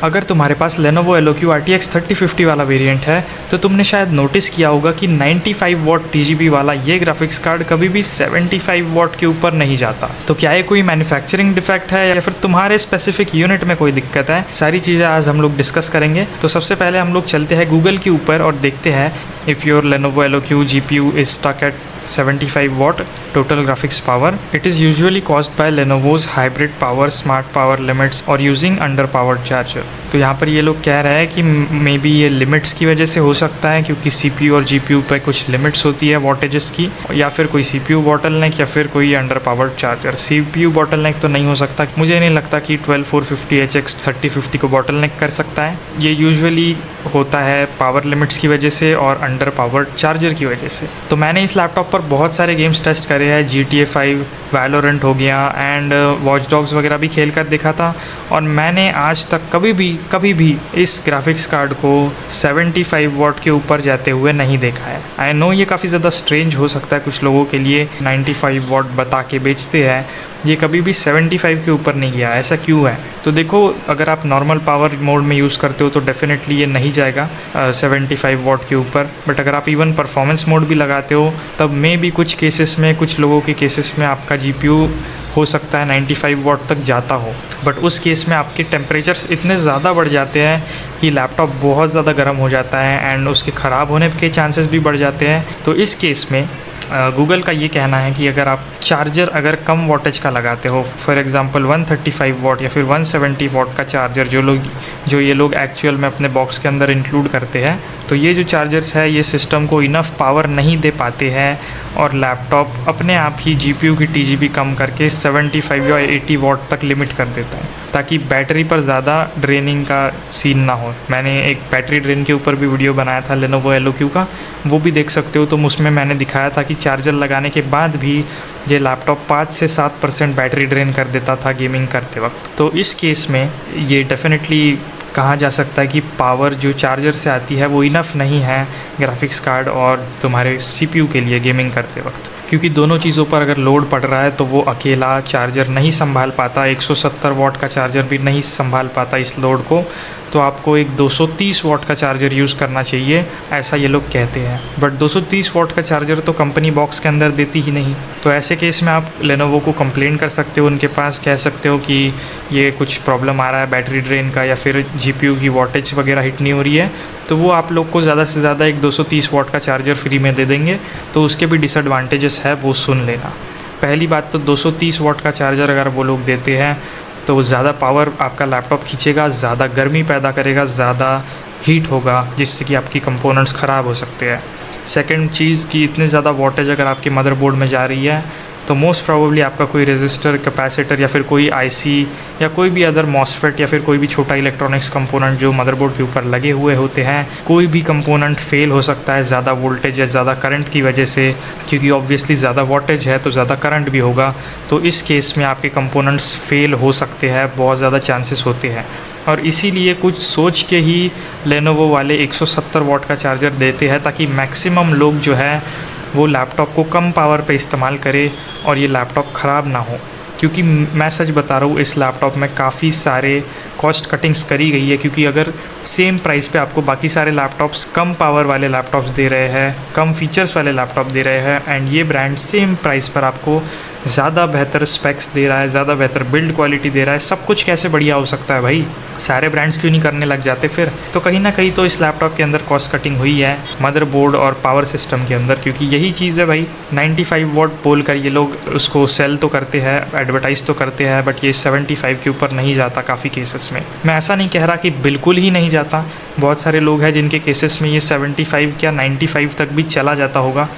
अगर तुम्हारे पास Lenovo Eloque RTX 3050 वाला वेरिएंट है तो तुमने शायद नोटिस किया होगा कि 95 वॉट TGB वाला ये ग्राफिक्स कार्ड कभी भी 75 वॉट के ऊपर नहीं जाता। तो क्या ये कोई मैन्युफैक्चरिंग डिफेक्ट है या फिर तुम्हारे स्पेसिफिक यूनिट में कोई दिक्कत है? सारी चीज़ें आज हम लोग डिस्कस करेंगे। तो सबसे पहले हम लोग चलते हैं गूगल के ऊपर और देखते हैं if your Lenovo Eloque GPU is stuck at 75 watt total graphics power. It is usually caused by Lenovo's hybrid power smart power limits or using underpowered charger. तो यहाँ पर ये लोग कह रहे हैं कि मे बी ये लिमिट्स की वजह से हो सकता है, क्योंकि CPU और GPU पे कुछ लिमिट्स होती है वॉटेजेस की, या फिर कोई CPU बॉटलनेक या फिर कोई under powered charger. CPU bottleneck तो नहीं हो सकता, मुझे नहीं लगता कि 12450HX 3050 को बॉटलनेक कर सकता है। ये यूजुअली होता है पावर लिमिट्स की वजह से और अंडर पावर्ड चार्जर की वजह से। तो मैंने इस लैपटॉप पर बहुत सारे गेम्स टेस्ट करे हैं, GTA 5, वैलोरेंट हो गया एंड वॉच डॉग्स वगैरह भी खेल कर देखा था, और मैंने आज तक कभी भी इस ग्राफिक्स कार्ड को 75 वॉट के ऊपर जाते हुए नहीं देखा है। आई नो ये काफ़ी ज़्यादा स्ट्रेंज हो सकता है कुछ लोगों के लिए, 95 वॉट बता के बेचते हैं, ये कभी भी 75 के ऊपर नहीं गया, ऐसा क्यों है? तो देखो, अगर आप नॉर्मल पावर मोड में यूज़ करते हो तो डेफिनेटली ये नहीं जाएगा 75 वॉट के ऊपर, बट अगर आप इवन परफॉर्मेंस मोड भी लगाते हो तब में भी कुछ केसेस में, कुछ लोगों के केसेस में आपका GPU हो सकता है 95 वॉट तक जाता हो, बट उस केस में आपके टेम्परेचर्स इतने ज़्यादा बढ़ जाते हैं कि लैपटॉप बहुत ज़्यादा गर्म हो जाता है एंड उसके ख़राब होने के चांसेस भी बढ़ जाते हैं। तो इस केस में गूगल का ये कहना है कि अगर आप चार्जर अगर कम वॉटेज का लगाते हो, फॉर एग्जांपल 135 वॉट या फिर 170 वॉट का चार्जर जो ये लोग एक्चुअल में अपने बॉक्स के अंदर इंक्लूड करते हैं, तो ये जो चार्जर्स है ये सिस्टम को इनफ पावर नहीं दे पाते हैं और लैपटॉप अपने आप ही GPU की TGB कम करके 75 या 80 वॉट तक लिमिट कर देता है, ताकि बैटरी पर ज़्यादा ड्रेनिंग का सीन ना हो। मैंने एक बैटरी ड्रेन के ऊपर भी वीडियो बनाया था Lenovo Eloque का, वो भी देख सकते हो। तो उसमें मैंने दिखाया था कि चार्जर लगाने के बाद भी ये लैपटॉप 5 से 7% बैटरी ड्रेन कर देता था गेमिंग करते वक्त। तो इस केस में ये डेफिनेटली कहा जा सकता है कि पावर जो चार्जर से आती है वो इनफ नहीं है ग्राफिक्स कार्ड और तुम्हारे CPU के लिए गेमिंग करते वक्त, क्योंकि दोनों चीज़ों पर अगर लोड पड़ रहा है तो वो अकेला चार्जर नहीं संभाल पाता, 170 वॉट का चार्जर भी नहीं संभाल पाता इस लोड को। तो आपको एक 230 वॉट का चार्जर यूज़ करना चाहिए, ऐसा ये लोग कहते हैं। बट 230 वॉट का चार्जर तो कंपनी बॉक्स के अंदर देती ही नहीं। तो ऐसे केस में आप Lenovo को कंप्लेन कर सकते हो, उनके पास कह सकते हो कि ये कुछ प्रॉब्लम आ रहा है बैटरी ड्रेन का या फिर GPU की वॉटेज वगैरह हिट नहीं हो रही है, तो वो आप लोग को ज़्यादा से ज़्यादा एक 230 वॉट का चार्जर फ्री में दे देंगे। तो उसके भी डिसएडवांटेजेस है, वो सुन लेना। पहली बात तो 230 वॉट का चार्जर अगर वो लोग देते हैं तो वो ज़्यादा पावर आपका लैपटॉप खींचेगा, ज़्यादा गर्मी पैदा करेगा, ज़्यादा हीट होगा, जिससे कि आपकी कंपोनेंट्स ख़राब हो सकते हैं। सेकंड चीज़ कि इतने ज़्यादा वॉटेज अगर आपके मदरबोर्ड में जा रही है तो मोस्ट प्रोबेबली आपका कोई रेजिस्टर, कैपेसिटर या फिर कोई IC या कोई भी अदर मॉसफेट या फिर कोई भी छोटा इलेक्ट्रॉनिक्स कंपोनेंट जो मदरबोर्ड के ऊपर लगे हुए होते हैं, कोई भी कंपोनेंट फेल हो सकता है ज़्यादा वोल्टेज या ज़्यादा करंट की वजह से, क्योंकि ऑब्वियसली ज़्यादा वोल्टेज है तो ज़्यादा करंट भी होगा। तो इस केस में आपके कंपोनेंट्स फेल हो सकते हैं, बहुत ज़्यादा चांसेस होते हैं। और इसीलिए कुछ सोच के ही Lenovo वाले 170 वॉट का चार्जर देते हैं, ताकि मैक्सिमम लोग जो है वो लैपटॉप को कम पावर पे इस्तेमाल करे और ये लैपटॉप ख़राब ना हो। क्योंकि मैं सच बता रहा हूँ, इस लैपटॉप में काफ़ी सारे कॉस्ट कटिंग्स करी गई है, क्योंकि अगर सेम प्राइस पे आपको बाकी सारे लैपटॉप्स कम पावर वाले लैपटॉप्स दे रहे हैं, कम फीचर्स वाले लैपटॉप दे रहे हैं, एंड ये ब्रांड सेम प्राइस पर आपको ज़्यादा बेहतर स्पेक्स दे रहा है, ज़्यादा बेहतर बिल्ड क्वालिटी दे रहा है, सब कुछ कैसे बढ़िया हो सकता है भाई? सारे ब्रांड्स क्यों नहीं करने लग जाते फिर? तो कहीं ना कहीं तो इस लैपटॉप के अंदर कॉस्ट कटिंग हुई है मदरबोर्ड और पावर सिस्टम के अंदर, क्योंकि यही चीज़ है भाई। 95 वॉट बोल कर ये लोग उसको सेल तो करते हैं, एडवर्टाइज़ तो करते हैं, बट ये 75 के ऊपर नहीं जाता काफ़ी केसेस में। मैं ऐसा नहीं कह रहा कि बिल्कुल ही नहीं जाता, बहुत सारे लोग हैं जिनके केसेस में ये 75 या 95 तक भी चला जाता होगा,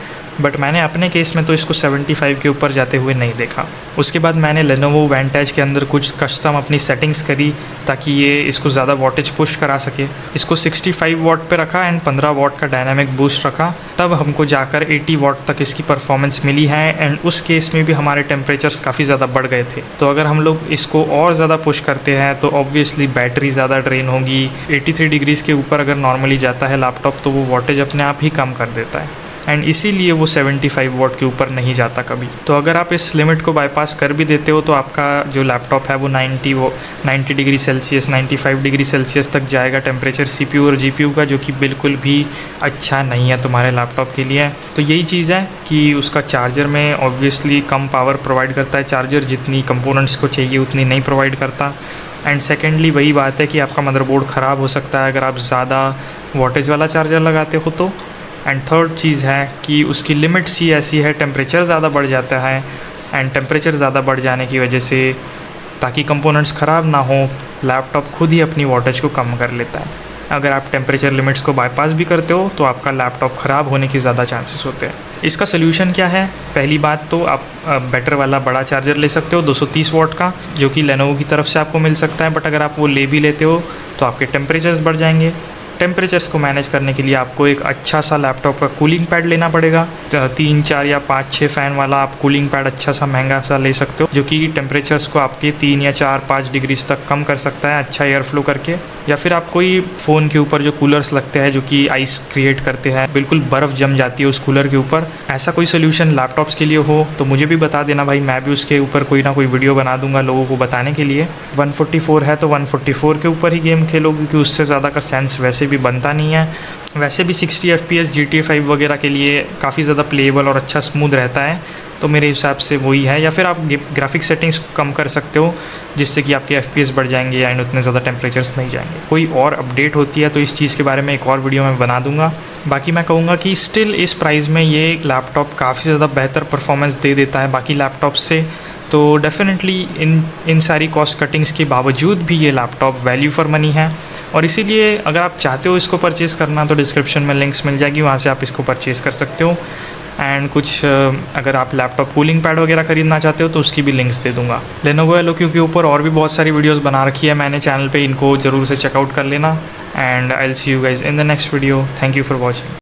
बट मैंने अपने केस में तो इसको 75 के ऊपर जाते हुए नहीं देखा। उसके बाद मैंने Lenovo Vantage के अंदर कुछ कस्टम अपनी सेटिंग्स करी ताकि ये इसको ज़्यादा वॉटेज पुश करा सके। इसको 65 वॉट पे रखा एंड 15 वॉट का डायनामिक बूस्ट रखा, तब हमको जाकर 80 वॉट तक इसकी परफॉर्मेंस मिली है। एंड उस केस में भी हमारे टेम्परेचर्स काफ़ी ज़्यादा बढ़ गए थे। तो अगर हम लोग इसको और ज़्यादा पुश करते हैं तो ऑब्वियसली बैटरी ज़्यादा ड्रेन होगी। 83 डिग्रीज़ के ऊपर अगर नॉर्मली जाता है लैपटॉप तो वो वॉटेज अपने आप ही कम कर देता है। एंड इसीलिए वो 75 वॉट के ऊपर नहीं जाता कभी। तो अगर आप इस लिमिट को बाईपास कर भी देते हो तो आपका जो लैपटॉप है वो 90 डिग्री सेल्सियस 95 डिग्री सेल्सियस तक जाएगा टेम्परेचर CPU और GPU का, जो कि बिल्कुल भी अच्छा नहीं है तुम्हारे लैपटॉप के लिए। तो यही चीज़ है कि उसका चार्जर में ऑब्वियसली कम पावर प्रोवाइड करता है चार्जर, जितनी कंपोनेंट्स को चाहिए उतनी नहीं प्रोवाइड करता। एंड सेकेंडली वही बात है कि आपका मदरबोर्ड ख़राब हो सकता है अगर आप ज़्यादा वोल्टेज वाला चार्जर लगाते हो तो। एंड थर्ड चीज़ है कि उसकी लिमिट्स ही ऐसी है, टेम्परेचर ज़्यादा बढ़ जाता है एंड टेम्परेचर ज़्यादा बढ़ जाने की वजह से ताकि कंपोनेंट्स ख़राब ना हो लैपटॉप खुद ही अपनी वोल्टेज को कम कर लेता है। अगर आप टेम्परेचर लिमिट्स को बाईपास भी करते हो तो आपका लैपटॉप ख़राब होने के ज़्यादा चांसेस होते हैं। इसका सलूशन क्या है? पहली बात तो आप बेटर वाला बड़ा चार्जर ले सकते हो 230 वॉट का, जो कि लेनोवो की तरफ से आपको मिल सकता है। बट अगर आप वो ले भी लेते हो तो आपके टेम्परेचर्स बढ़ जाएंगे। टेम्परेचर्स को मैनेज करने के लिए आपको एक अच्छा सा लैपटॉप का कूलिंग पैड लेना पड़ेगा। 3, 4 या 5, 6 फ़ैन वाला आप कूलिंग पैड अच्छा सा महंगा सा ले सकते हो, जो कि टेम्परेचर्स को आपके 3 या 4, 5 डिग्रीज तक कम कर सकता है अच्छा एयर फ्लो करके। या फिर आप कोई फ़ोन के ऊपर जो कूलर्स लगते हैं जो कि आइस क्रिएट करते हैं, बिल्कुल बर्फ़ जम जाती है उस कूलर के ऊपर, ऐसा कोई सोल्यूशन लैपटॉप्स के लिए हो तो मुझे भी बता देना भाई, मैं भी उसके ऊपर कोई ना कोई वीडियो बना दूंगा लोगों को बताने के लिए। 144 है तो 144 के ऊपर ही गेम खेलो, क्योंकि उससे ज़्यादा का सेंस वैसे भी बनता नहीं है। वैसे भी 60 FPS GTA 5 वगैरह के लिए काफ़ी ज़्यादा प्लेएबल और अच्छा स्मूथ रहता है, तो मेरे हिसाब से वही है। या फिर आप ग्राफिक सेटिंग्स कम कर सकते हो जिससे कि आपके FPS बढ़ जाएंगे एंड उतने ज़्यादा टेम्परेचर्स नहीं जाएंगे। कोई और अपडेट होती है तो इस चीज़ के बारे में एक और वीडियो मैं बना दूंगा। बाकी मैं कहूँगा कि स्टिल इस प्राइस में ये लैपटॉप काफ़ी ज़्यादा बेहतर परफॉर्मेंस दे देता है बाकी लैपटॉप से। तो डेफिनेटली इन सारी कॉस्ट कटिंग्स के बावजूद भी ये लैपटॉप वैल्यू फॉर मनी है, और इसीलिए अगर आप चाहते हो इसको परचेज़ करना तो डिस्क्रिप्शन में लिंक्स मिल जाएगी, वहाँ से आप इसको परचेज़ कर सकते हो। एंड कुछ अगर आप लैपटॉप कूलिंग पैड वगैरह खरीदना चाहते हो तो उसकी भी लिंक्स दे दूंगा। लेनोवो एलओक्यू के ऊपर और भी बहुत सारी वीडियोस बना रखी है मैंने चैनल पे, इनको ज़रूर से चेकआउट कर लेना। And I will see you guys in the next video. Thank you for watching.